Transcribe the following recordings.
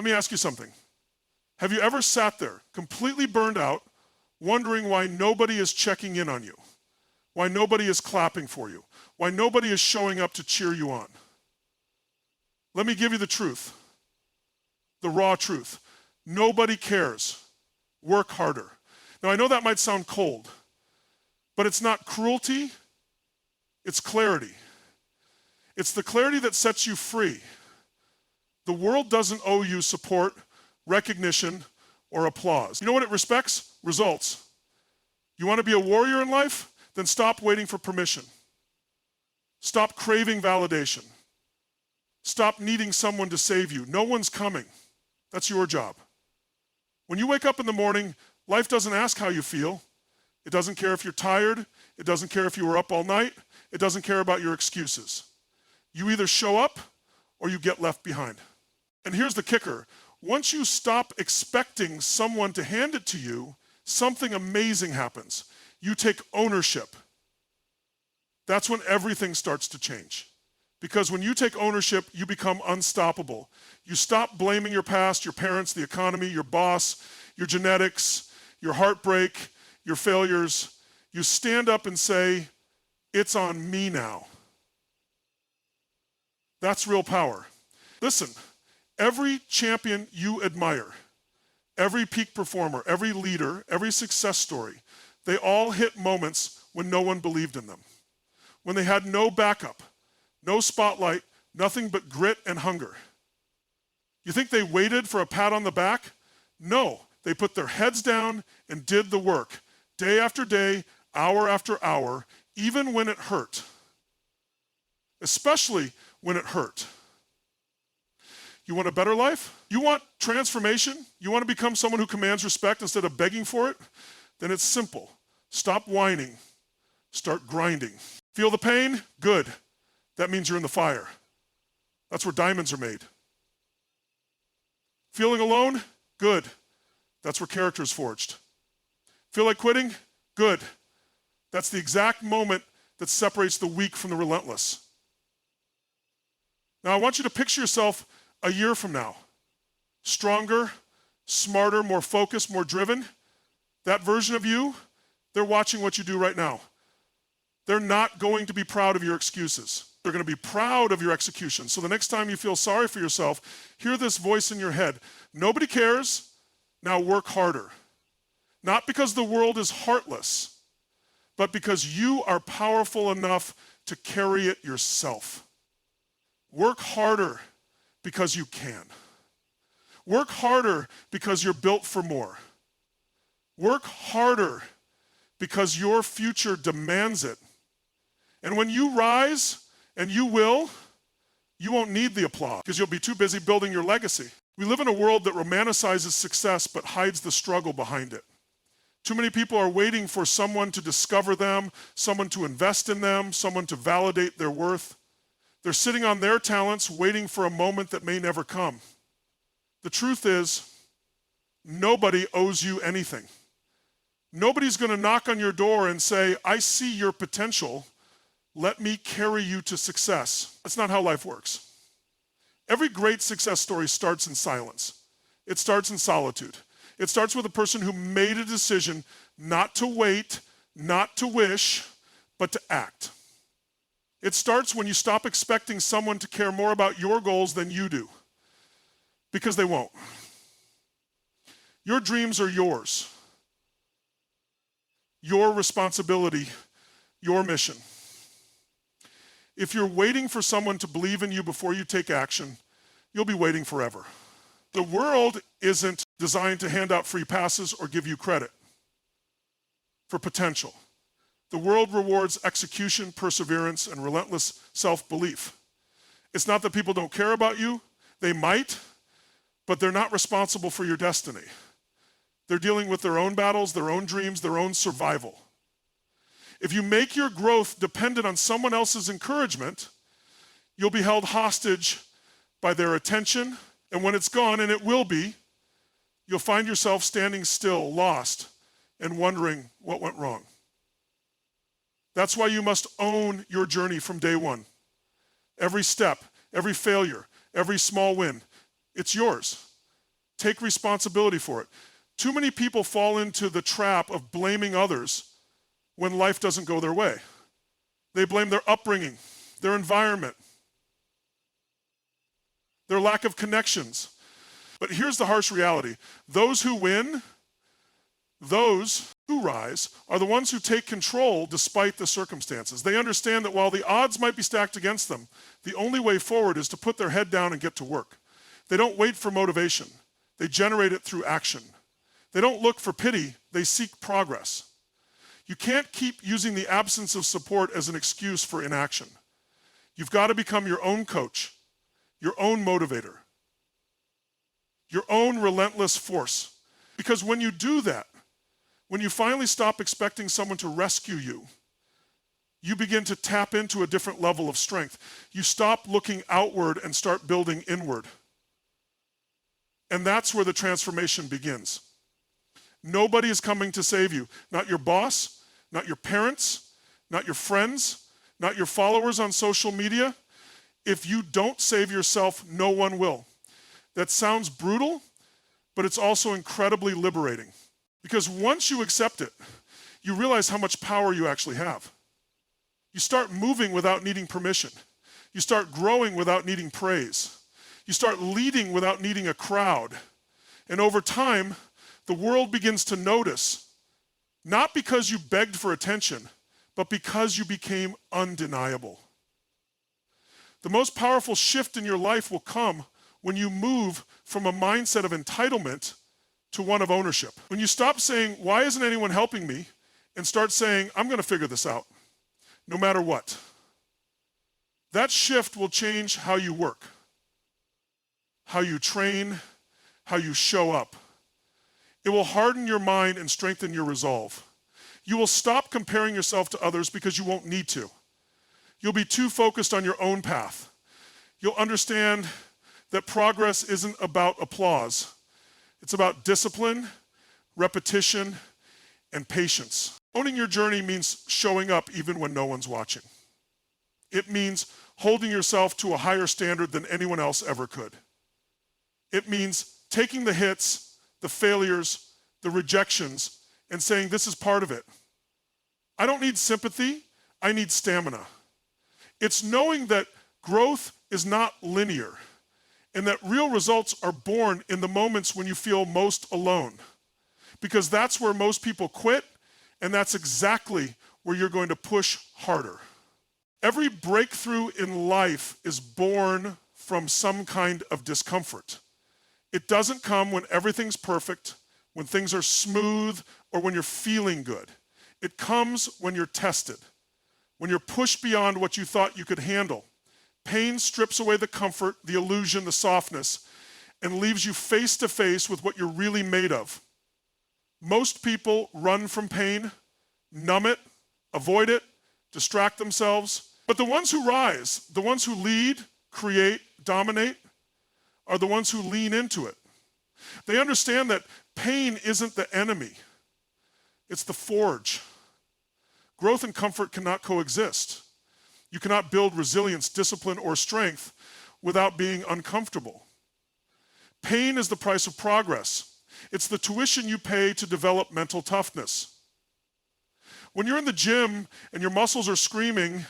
Let me ask you something. Have you ever sat there completely burned out, wondering why nobody is checking in on you, why nobody is clapping for you, why nobody is showing up to cheer you on? Let me give you the truth, the raw truth. Nobody cares. Work harder. Now, I know that might sound cold, but it's not cruelty, it's clarity. It's the clarity that sets you free. The world doesn't owe you support, recognition, or applause. You know what it respects? Results. You want to be a warrior in life? Then stop waiting for permission. Stop craving validation. Stop needing someone to save you. No one's coming. That's your job. When you wake up in the morning, life doesn't ask how you feel. It doesn't care if you're tired. It doesn't care if you were up all night. It doesn't care about your excuses. You either show up or you get left behind. And here's the kicker. Once you stop expecting someone to hand it to you, something amazing happens. You take ownership. That's when everything starts to change. Because when you take ownership, you become unstoppable. You stop blaming your past, your parents, the economy, your boss, your genetics, your heartbreak, your failures. You stand up and say, it's on me now. That's real power. Listen, every champion you admire, every peak performer, every leader, every success story, they all hit moments when no one believed in them. When they had no backup, no spotlight, nothing but grit and hunger. You think they waited for a pat on the back? No, they put their heads down and did the work, day after day, hour after hour, even when it hurt. Especially when it hurt. You want a better life? You want transformation? You want to become someone who commands respect instead of begging for it? Then it's simple. Stop whining. Start grinding. Feel the pain? Good. That means you're in the fire. That's where diamonds are made. Feeling alone? Good. That's where character is forged. Feel like quitting? Good. That's the exact moment that separates the weak from the relentless. Now I want you to picture yourself a year from now. Stronger, smarter, more focused, more driven. That version of you, they're watching what you do right now. They're not going to be proud of your excuses. They're going to be proud of your execution. So the next time you feel sorry for yourself, hear this voice in your head. Nobody cares. Now work harder. Not because the world is heartless, but because you are powerful enough to carry it yourself. Work harder because you can. Work harder because you're built for more. Work harder because your future demands it. And when you rise, and you will, you won't need the applause because you'll be too busy building your legacy. We live in a world that romanticizes success but hides the struggle behind it. Too many people are waiting for someone to discover them, someone to invest in them, someone to validate their worth. They're sitting on their talents waiting for a moment that may never come. The truth is, nobody owes you anything. Nobody's going to knock on your door and say, I see your potential. Let me carry you to success. That's not how life works. Every great success story starts in silence. It starts in solitude. It starts with a person who made a decision not to wait, not to wish, but to act. It starts when you stop expecting someone to care more about your goals than you do, because they won't. Your dreams are yours. Your responsibility, your mission. If you're waiting for someone to believe in you before you take action, you'll be waiting forever. The world isn't designed to hand out free passes or give you credit for potential. The world rewards execution, perseverance, and relentless self-belief. It's not that people don't care about you. They might, but they're not responsible for your destiny. They're dealing with their own battles, their own dreams, their own survival. If you make your growth dependent on someone else's encouragement, you'll be held hostage by their attention, and when it's gone, and it will be, you'll find yourself standing still, lost, and wondering what went wrong. That's why you must own your journey from day one. Every step, every failure, every small win, it's yours. Take responsibility for it. Too many people fall into the trap of blaming others when life doesn't go their way. They blame their upbringing, their environment, their lack of connections. But here's the harsh reality. Those who win, those who rise, are the ones who take control despite the circumstances. They understand that while the odds might be stacked against them, the only way forward is to put their head down and get to work. They don't wait for motivation. They generate it through action. They don't look for pity. They seek progress. You can't keep using the absence of support as an excuse for inaction. You've got to become your own coach, your own motivator, your own relentless force. Because when you do that, when you finally stop expecting someone to rescue you, you begin to tap into a different level of strength. You stop looking outward and start building inward. And that's where the transformation begins. Nobody is coming to save you. Not your boss, not your parents, not your friends, not your followers on social media. If you don't save yourself, no one will. That sounds brutal, but it's also incredibly liberating. Because once you accept it, you realize how much power you actually have. You start moving without needing permission. You start growing without needing praise. You start leading without needing a crowd. And over time, the world begins to notice, not because you begged for attention, but because you became undeniable. The most powerful shift in your life will come when you move from a mindset of entitlement to one of ownership. When you stop saying, why isn't anyone helping me? And start saying, I'm going to figure this out, no matter what. That shift will change how you work, how you train, how you show up. It will harden your mind and strengthen your resolve. You will stop comparing yourself to others because you won't need to. You'll be too focused on your own path. You'll understand that progress isn't about applause. It's about discipline, repetition, and patience. Owning your journey means showing up even when no one's watching. It means holding yourself to a higher standard than anyone else ever could. It means taking the hits, the failures, the rejections, and saying, this is part of it. I don't need sympathy, I need stamina. It's knowing that growth is not linear, and that real results are born in the moments when you feel most alone. Because that's where most people quit, and that's exactly where you're going to push harder. Every breakthrough in life is born from some kind of discomfort. It doesn't come when everything's perfect, when things are smooth, or when you're feeling good. It comes when you're tested, when you're pushed beyond what you thought you could handle. Pain strips away the comfort, the illusion, the softness, and leaves you face to face with what you're really made of. Most people run from pain, numb it, avoid it, distract themselves. But the ones who rise, the ones who lead, create, dominate, are the ones who lean into it. They understand that pain isn't the enemy. It's the forge. Growth and comfort cannot coexist. You cannot build resilience, discipline, or strength without being uncomfortable. Pain is the price of progress. It's the tuition you pay to develop mental toughness. When you're in the gym and your muscles are screaming,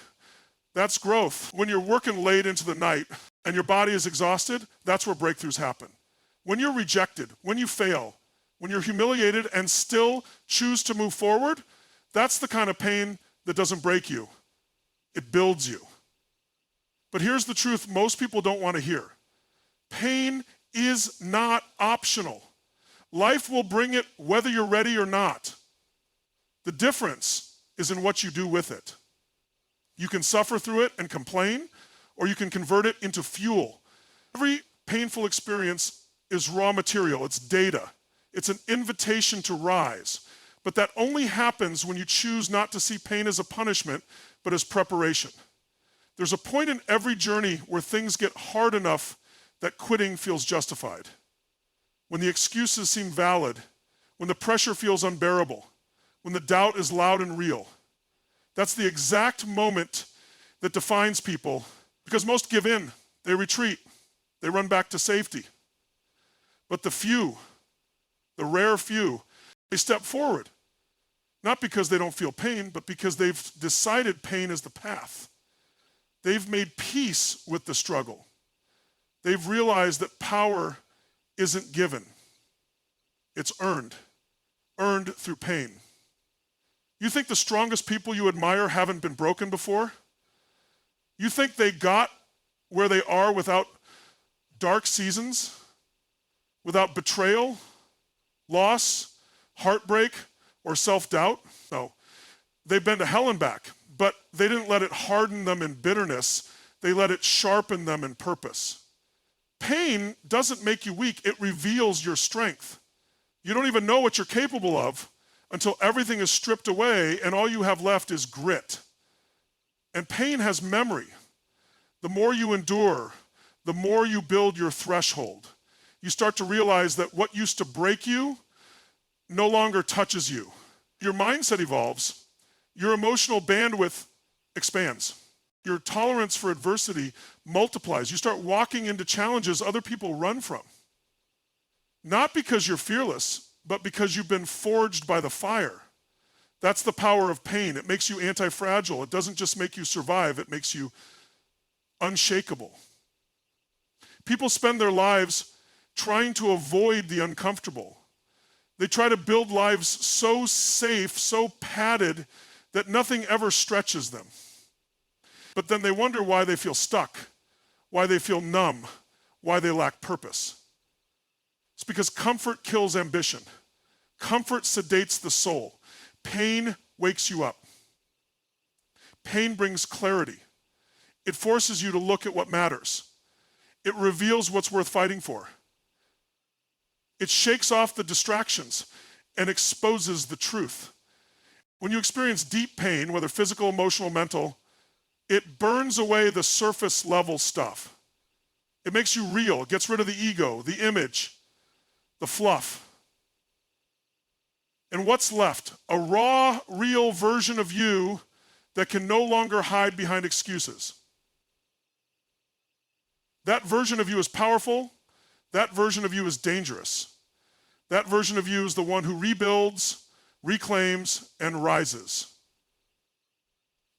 that's growth. When you're working late into the night and your body is exhausted, that's where breakthroughs happen. When you're rejected, when you fail, when you're humiliated and still choose to move forward, that's the kind of pain that doesn't break you. It builds you. But here's the truth most people don't want to hear. Pain is not optional. Life will bring it whether you're ready or not. The difference is in what you do with it. You can suffer through it and complain, or you can convert it into fuel. Every painful experience is raw material. It's data. It's an invitation to rise. But that only happens when you choose not to see pain as a punishment, but as preparation. There's a point in every journey where things get hard enough that quitting feels justified. When the excuses seem valid, when the pressure feels unbearable, when the doubt is loud and real. That's the exact moment that defines people, because most give in, they retreat, they run back to safety. But the few, the rare few, they step forward. Not because they don't feel pain, but because they've decided pain is the path. They've made peace with the struggle. They've realized that power isn't given. It's earned through pain. You think the strongest people you admire haven't been broken before? You think they got where they are without dark seasons, without betrayal, loss, heartbreak, or self-doubt? No. They've been to hell and back, but they didn't let it harden them in bitterness. They let it sharpen them in purpose. Pain doesn't make you weak. It reveals your strength. You don't even know what you're capable of until everything is stripped away and all you have left is grit. And pain has memory. The more you endure, the more you build your threshold. You start to realize that what used to break you no longer touches you. Your mindset evolves. Your emotional bandwidth expands. Your tolerance for adversity multiplies. You start walking into challenges other people run from. Not because you're fearless, but because you've been forged by the fire. That's the power of pain. It makes you anti-fragile. It doesn't just make you survive, it makes you unshakable. People spend their lives trying to avoid the uncomfortable. They try to build lives so safe, so padded, that nothing ever stretches them. But then they wonder why they feel stuck, why they feel numb, why they lack purpose. It's because comfort kills ambition. Comfort sedates the soul. Pain wakes you up. Pain brings clarity. It forces you to look at what matters. It reveals what's worth fighting for. It shakes off the distractions and exposes the truth. When you experience deep pain, whether physical, emotional, mental, it burns away the surface level stuff. It makes you real. It gets rid of the ego, the image, the fluff. And what's left? A raw, real version of you that can no longer hide behind excuses. That version of you is powerful. That version of you is dangerous. That version of you is the one who rebuilds, reclaims, and rises.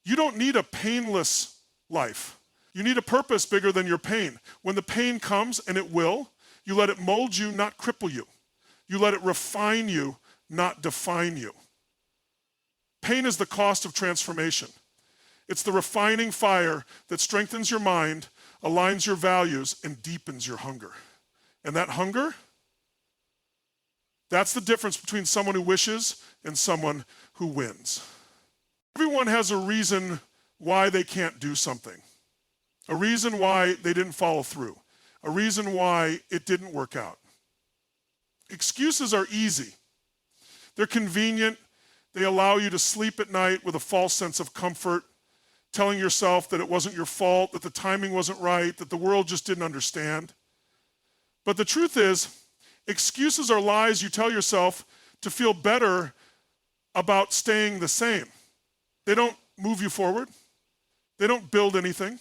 You don't need a painless life. You need a purpose bigger than your pain. When the pain comes, and it will, you let it mold you, not cripple you. You let it refine you, not define you. Pain is the cost of transformation. It's the refining fire that strengthens your mind, aligns your values, and deepens your hunger. And that hunger, that's the difference between someone who wishes and someone who wins. Everyone has a reason why they can't do something, a reason why they didn't follow through, a reason why it didn't work out. Excuses are easy. They're convenient. They allow you to sleep at night with a false sense of comfort, telling yourself that it wasn't your fault, that the timing wasn't right, that the world just didn't understand. But the truth is, excuses are lies you tell yourself to feel better about staying the same. They don't move you forward. They don't build anything.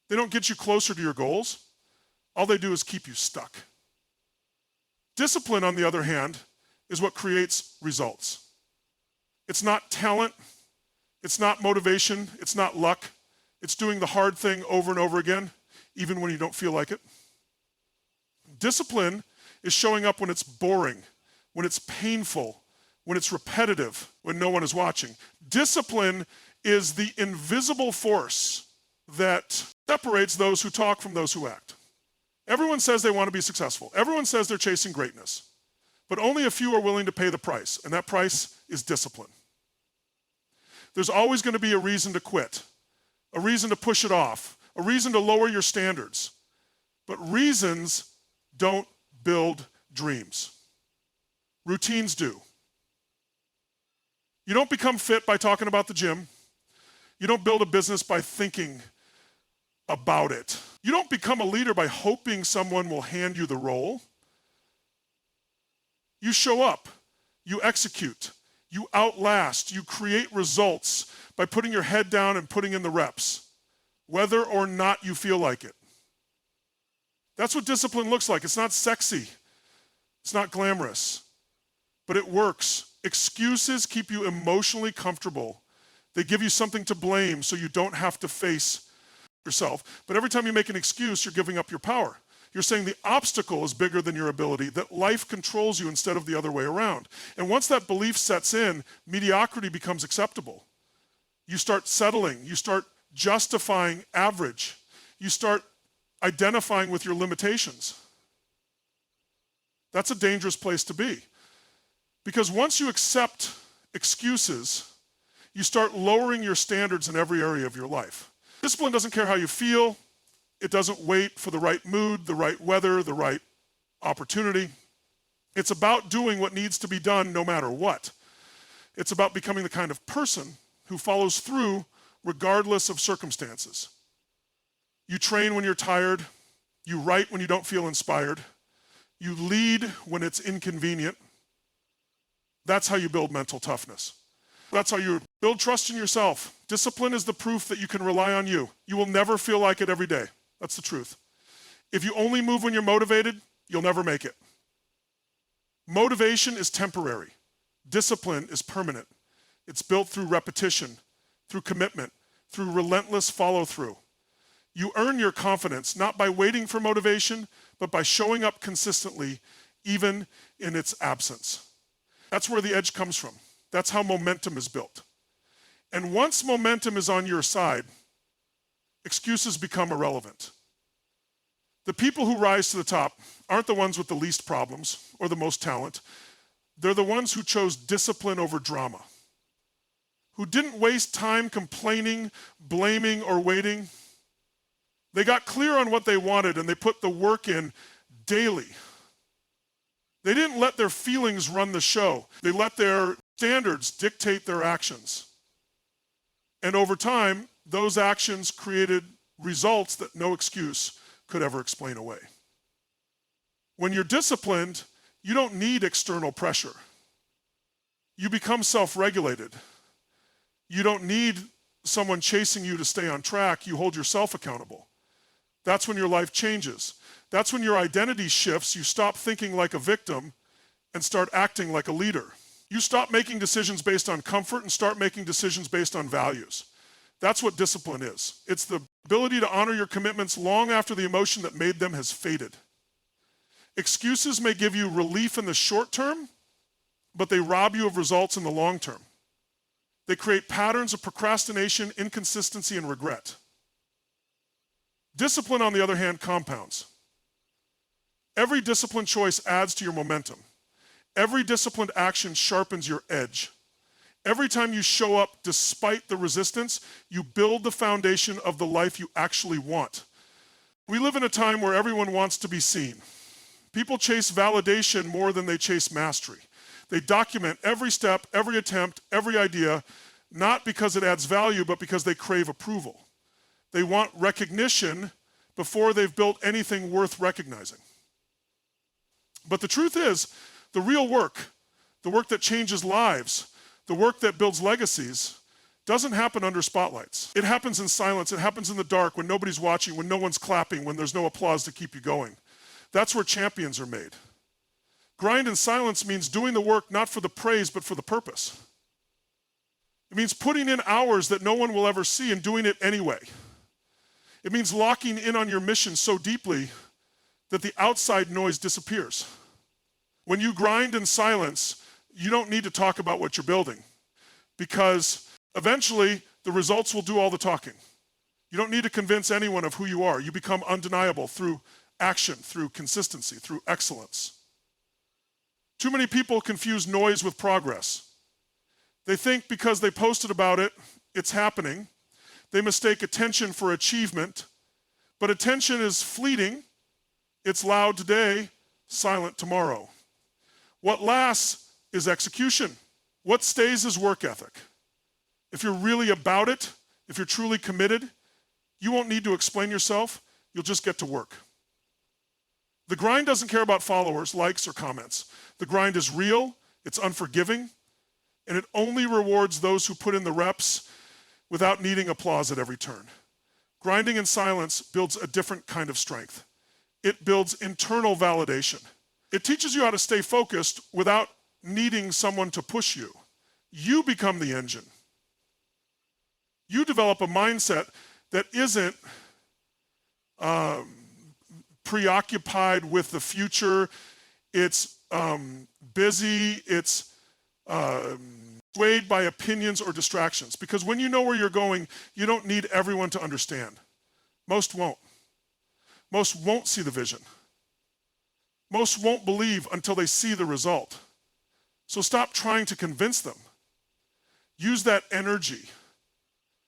They don't get you closer to your goals. All they do is keep you stuck. Discipline, on the other hand, is what creates results. It's not talent. It's not motivation. It's not luck. It's doing the hard thing over and over again, even when you don't feel like it. Discipline is showing up when it's boring, when it's painful, when it's repetitive, when no one is watching. Discipline is the invisible force that separates those who talk from those who act. Everyone says they want to be successful. Everyone says they're chasing greatness. But only a few are willing to pay the price, and that price is discipline. There's always going to be a reason to quit, a reason to push it off, a reason to lower your standards. But reasons don't build dreams. Routines do. You don't become fit by talking about the gym. You don't build a business by thinking about it. You don't become a leader by hoping someone will hand you the role. You show up, you execute, you outlast, you create results by putting your head down and putting in the reps, whether or not you feel like it. That's what discipline looks like. It's not sexy. It's not glamorous, but it works. Excuses keep you emotionally comfortable. They give you something to blame so you don't have to face yourself. But every time you make an excuse, you're giving up your power. You're saying the obstacle is bigger than your ability, that life controls you instead of the other way around. And once that belief sets in, mediocrity becomes acceptable. You start settling. You start justifying average. You start identifying with your limitations. That's a dangerous place to be. Because once you accept excuses, you start lowering your standards in every area of your life. Discipline doesn't care how you feel. It doesn't wait for the right mood, the right weather, the right opportunity. It's about doing what needs to be done no matter what. It's about becoming the kind of person who follows through regardless of circumstances. You train when you're tired. You write when you don't feel inspired. You lead when it's inconvenient. That's how you build mental toughness. That's how you build trust in yourself. Discipline is the proof that you can rely on you. You will never feel like it every day. That's the truth. If you only move when you're motivated, you'll never make it. Motivation is temporary. Discipline is permanent. It's built through repetition, through commitment, through relentless follow-through. You earn your confidence not by waiting for motivation, but by showing up consistently, even in its absence. That's where the edge comes from. That's how momentum is built. And once momentum is on your side, excuses become irrelevant. The people who rise to the top aren't the ones with the least problems or the most talent. They're the ones who chose discipline over drama, who didn't waste time complaining, blaming, or waiting. They got clear on what they wanted and they put the work in daily. They didn't let their feelings run the show. They let their standards dictate their actions. And over time, those actions created results that no excuse could ever explain away. When you're disciplined, you don't need external pressure. You become self-regulated. You don't need someone chasing you to stay on track. You hold yourself accountable. That's when your life changes. That's when your identity shifts. You stop thinking like a victim and start acting like a leader. You stop making decisions based on comfort and start making decisions based on values. That's what discipline is. It's the ability to honor your commitments long after the emotion that made them has faded. Excuses may give you relief in the short term, but they rob you of results in the long term. They create patterns of procrastination, inconsistency, and regret. Discipline, on the other hand, compounds. Every disciplined choice adds to your momentum. Every disciplined action sharpens your edge. Every time you show up despite the resistance, you build the foundation of the life you actually want. We live in a time where everyone wants to be seen. People chase validation more than they chase mastery. They document every step, every attempt, every idea, not because it adds value, but because they crave approval. They want recognition before they've built anything worth recognizing. But the truth is, the real work, the work that changes lives, the work that builds legacies, doesn't happen under spotlights. It happens in silence. It happens in the dark when nobody's watching, when no one's clapping, when there's no applause to keep you going. That's where champions are made. Grind in silence means doing the work not for the praise, but for the purpose. It means putting in hours that no one will ever see and doing it anyway. It means locking in on your mission so deeply that the outside noise disappears. When you grind in silence, you don't need to talk about what you're building because eventually the results will do all the talking. You don't need to convince anyone of who you are. You become undeniable through action, through consistency, through excellence. Too many people confuse noise with progress. They think because they posted about it, it's happening. They mistake attention for achievement, but attention is fleeting. It's loud today, silent tomorrow. What lasts is execution. What stays is work ethic. If you're really about it, if you're truly committed, you won't need to explain yourself. You'll just get to work. The grind doesn't care about followers, likes, or comments. The grind is real, it's unforgiving, and it only rewards those who put in the reps without needing applause at every turn. Grinding in silence builds a different kind of strength. It builds internal validation. It teaches you how to stay focused without needing someone to push you. You become the engine. You develop a mindset that isn't preoccupied with the future. It's busy. It's swayed by opinions or distractions. Because when you know where you're going, you don't need everyone to understand. Most won't. Most won't see the vision. Most won't believe until they see the result. So stop trying to convince them. Use that energy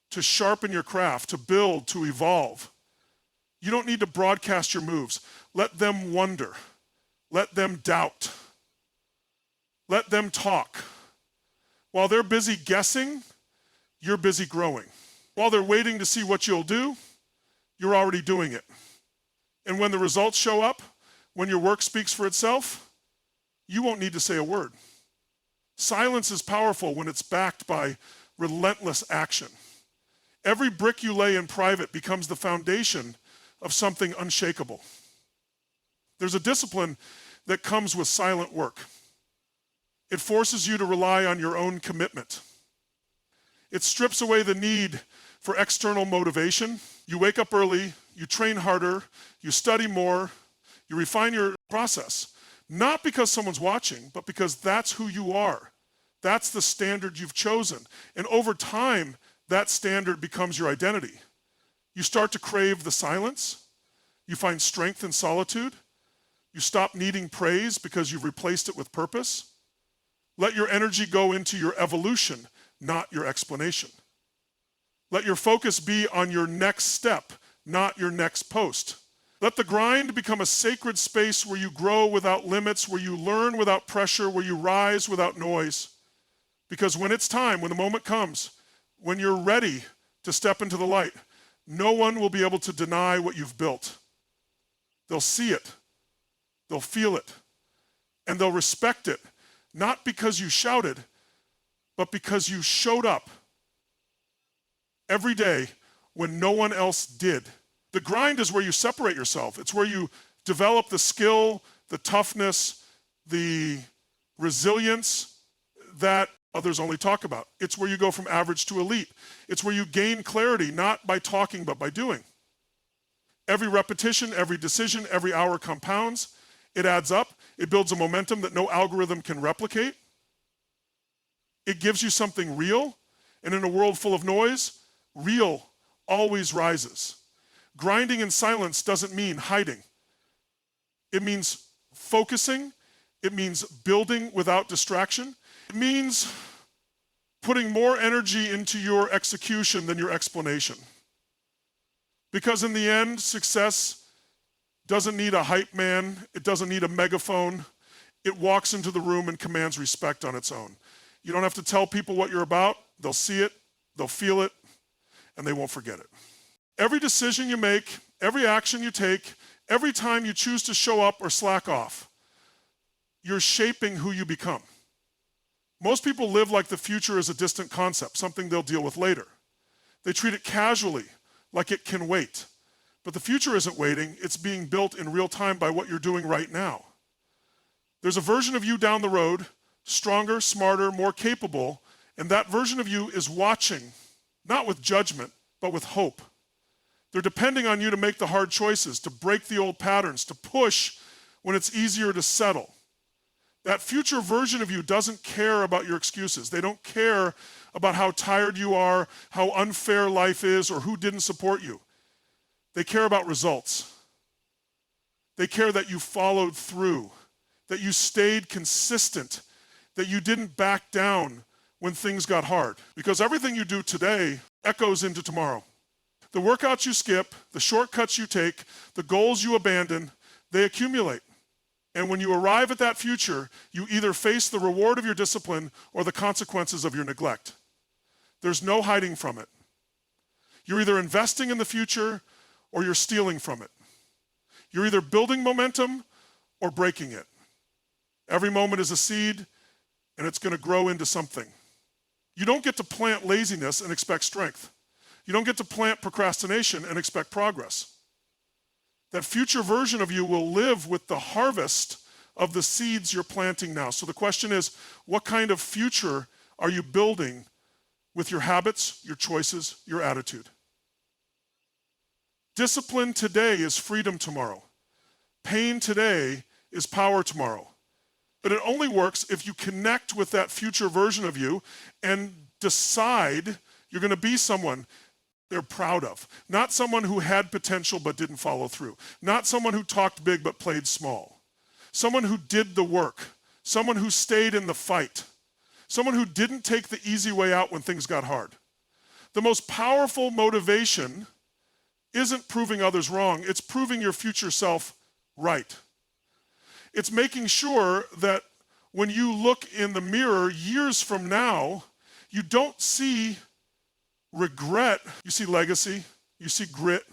to sharpen your craft, to build, to evolve. You don't need to broadcast your moves. Let them wonder. Let them doubt. Let them talk. While they're busy guessing, you're busy growing. While they're waiting to see what you'll do, you're already doing it. And when the results show up, when your work speaks for itself, you won't need to say a word. Silence is powerful when it's backed by relentless action. Every brick you lay in private becomes the foundation of something unshakable. There's a discipline that comes with silent work. It forces you to rely on your own commitment. It strips away the need for external motivation. You wake up early, you train harder, you study more, you refine your process. Not because someone's watching, but because that's who you are. That's the standard you've chosen. And over time, that standard becomes your identity. You start to crave the silence. You find strength in solitude. You stop needing praise because you've replaced it with purpose. Let your energy go into your evolution, not your explanation. Let your focus be on your next step, not your next post. Let the grind become a sacred space where you grow without limits, where you learn without pressure, where you rise without noise. Because when it's time, when the moment comes, when you're ready to step into the light, no one will be able to deny what you've built. They'll see it, they'll feel it, and they'll respect it, not because you shouted, but because you showed up every day when no one else did. The grind is where you separate yourself. It's where you develop the skill, the toughness, the resilience that others only talk about. It's where you go from average to elite. It's where you gain clarity, not by talking, but by doing. Every repetition, every decision, every hour compounds. It adds up. It builds a momentum that no algorithm can replicate. It gives you something real. And in a world full of noise, real always rises. Grinding in silence doesn't mean hiding. It means focusing. It means building without distraction. It means putting more energy into your execution than your explanation. Because in the end, success doesn't need a hype man. It doesn't need a megaphone. It walks into the room and commands respect on its own. You don't have to tell people what you're about. They'll see it, they'll feel it, and they won't forget it. Every decision you make, every action you take, every time you choose to show up or slack off, you're shaping who you become. Most people live like the future is a distant concept, something they'll deal with later. They treat it casually, like it can wait. But the future isn't waiting, it's being built in real time by what you're doing right now. There's a version of you down the road, stronger, smarter, more capable, and that version of you is watching, not with judgment, but with hope. They're depending on you to make the hard choices, to break the old patterns, to push when it's easier to settle. That future version of you doesn't care about your excuses. They don't care about how tired you are, how unfair life is, or who didn't support you. They care about results. They care that you followed through, that you stayed consistent, that you didn't back down when things got hard. Because everything you do today echoes into tomorrow. The workouts you skip, the shortcuts you take, the goals you abandon, they accumulate. And when you arrive at that future, you either face the reward of your discipline or the consequences of your neglect. There's no hiding from it. You're either investing in the future or you're stealing from it. You're either building momentum or breaking it. Every moment is a seed, and it's going to grow into something. You don't get to plant laziness and expect strength. You don't get to plant procrastination and expect progress. That future version of you will live with the harvest of the seeds you're planting now. So the question is, what kind of future are you building with your habits, your choices, your attitude? Discipline today is freedom tomorrow. Pain today is power tomorrow. But it only works if you connect with that future version of you and decide you're going to be someone they're proud of. Not someone who had potential but didn't follow through. Not someone who talked big but played small. Someone who did the work. Someone who stayed in the fight. Someone who didn't take the easy way out when things got hard. The most powerful motivation isn't proving others wrong. It's proving your future self right. It's making sure that when you look in the mirror years from now, you don't see regret. You see legacy. You see grit.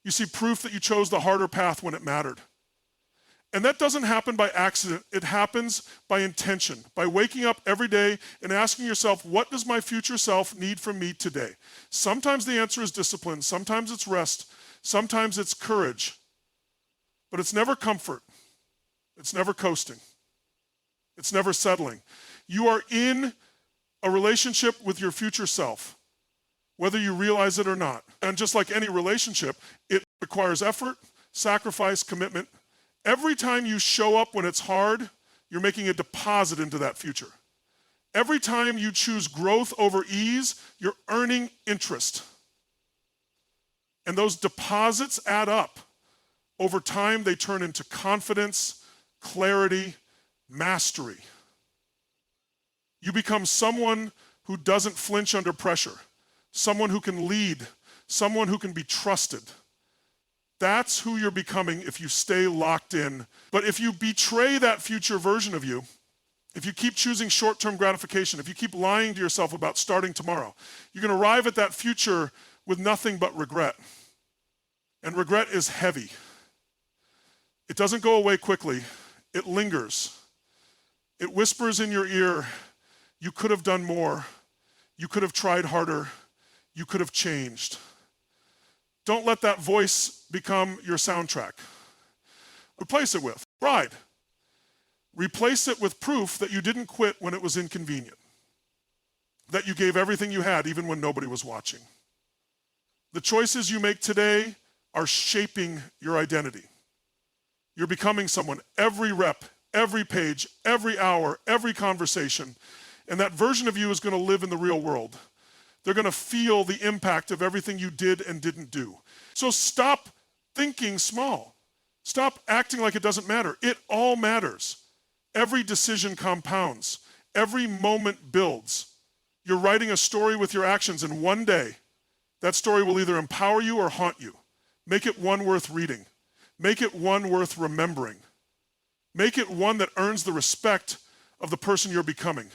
You see proof that you chose the harder path when it mattered. And that doesn't happen by accident. It happens by intention, by waking up every day and asking yourself, what does my future self need from me today? Sometimes the answer is discipline. Sometimes it's rest. Sometimes it's courage. But it's never comfort. It's never coasting. It's never settling. You are in a relationship with your future self, whether you realize it or not. And just like any relationship, it requires effort, sacrifice, commitment. Every time you show up when it's hard, you're making a deposit into that future. Every time you choose growth over ease, you're earning interest. And those deposits add up. Over time, they turn into confidence, clarity, mastery. You become someone who doesn't flinch under pressure, someone who can lead, someone who can be trusted. That's who you're becoming if you stay locked in. But if you betray that future version of you, if you keep choosing short-term gratification, if you keep lying to yourself about starting tomorrow, you're going to arrive at that future with nothing but regret. And regret is heavy. It doesn't go away quickly. It lingers. It whispers in your ear, you could have done more. You could have tried harder. You could have changed. Don't let that voice become your soundtrack. Replace it with pride. Replace it with proof that you didn't quit when it was inconvenient. That you gave everything you had even when nobody was watching. The choices you make today are shaping your identity. You're becoming someone every rep, every page, every hour, every conversation. And that version of you is going to live in the real world. They're going to feel the impact of everything you did and didn't do. So stop thinking small. Stop acting like it doesn't matter. It all matters. Every decision compounds. Every moment builds. You're writing a story with your actions, and one day, that story will either empower you or haunt you. Make it one worth reading. Make it one worth remembering. Make it one that earns the respect of the person you're becoming.